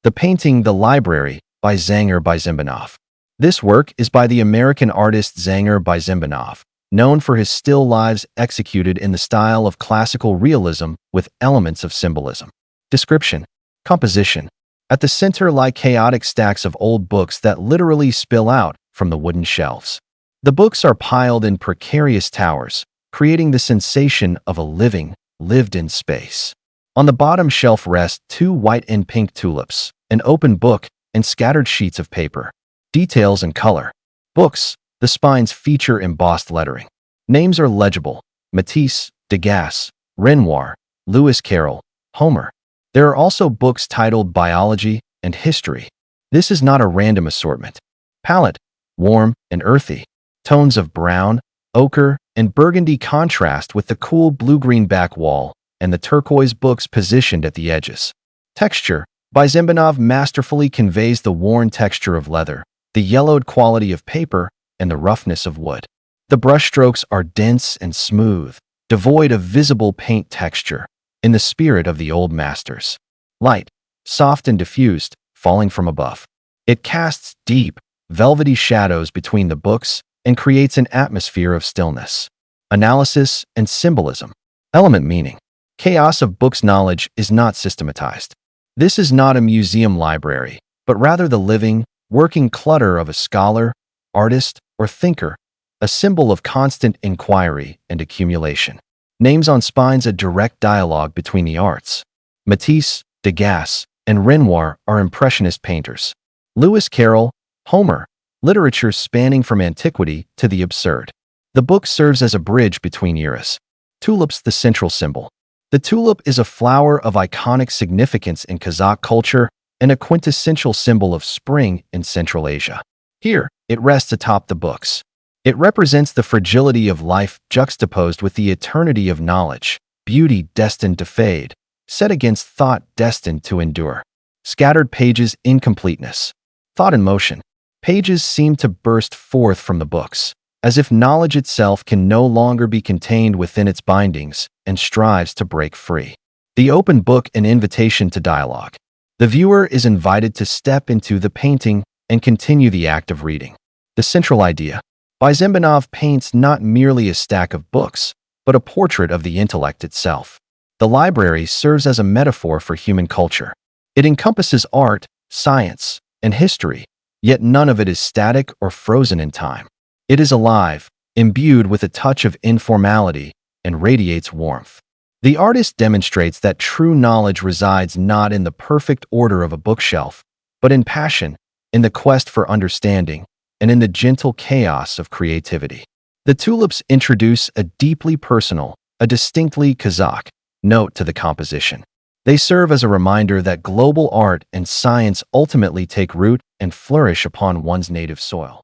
The painting The Library by Zangar Beisembinov. This work is by the American artist Zangar Beisembinov, known for his still lifes executed in the style of classical realism with elements of symbolism. Description. Composition. At the center lie chaotic stacks of old books that literally spill out from the wooden shelves. The books are piled in precarious towers, creating the sensation of a lived-in space. On the bottom shelf rest two white and pink tulips, an open book, and scattered sheets of paper. Details and color. Books. The spines feature embossed lettering. Names are legible: Matisse, Degas, Renoir, Carroll, Homer. There are also books titled Biology and History. This is not a random assortment. Palette. Warm and earthy. Tones of brown, ochre, and burgundy contrast with the cool blue-green back wall and the turquoise books positioned at the edges. Texture. Beisembinov masterfully conveys the worn texture of leather, the yellowed quality of paper, and the roughness of wood. The brushstrokes are dense and smooth, devoid of visible paint texture, in the spirit of the old masters. Light. Soft and diffused, falling from above. It casts deep, velvety shadows between the books and creates an atmosphere of stillness. Analysis and symbolism. Element meaning. Chaos of books knowledge is not systematized. This is not a museum library, but rather the living, working clutter of a scholar, artist, or thinker, a symbol of constant inquiry and accumulation. Names on spines a direct dialogue between the arts. Matisse, Degas, and Renoir are Impressionist painters. Carroll, Homer, literature spanning from antiquity to the absurd. The book serves as a bridge between eras. Tulips, the central symbol. The tulip is a flower of iconic significance in Kazakh culture and a quintessential symbol of spring in Central Asia. Here, it rests atop the books. It represents the fragility of life juxtaposed with the eternity of knowledge, beauty destined to fade, set against thought destined to endure. Scattered pages, incompleteness. Thought in motion. Pages seem to burst forth from the books, as if knowledge itself can no longer be contained within its bindings and strives to break free. The open book, an invitation to dialogue. The viewer is invited to step into the painting and continue the act of reading. The central idea. Beisembinov paints not merely a stack of books, but a portrait of the intellect itself. The library serves as a metaphor for human culture. It encompasses art, science, and history, yet none of it is static or frozen in time. It is alive, imbued with a touch of informality, and radiates warmth. The artist demonstrates that true knowledge resides not in the perfect order of a bookshelf, but in passion, in the quest for understanding, and in the gentle chaos of creativity. The tulips introduce a deeply personal, a distinctly Kazakh note to the composition. They serve as a reminder that global art and science ultimately take root and flourish upon one's native soil.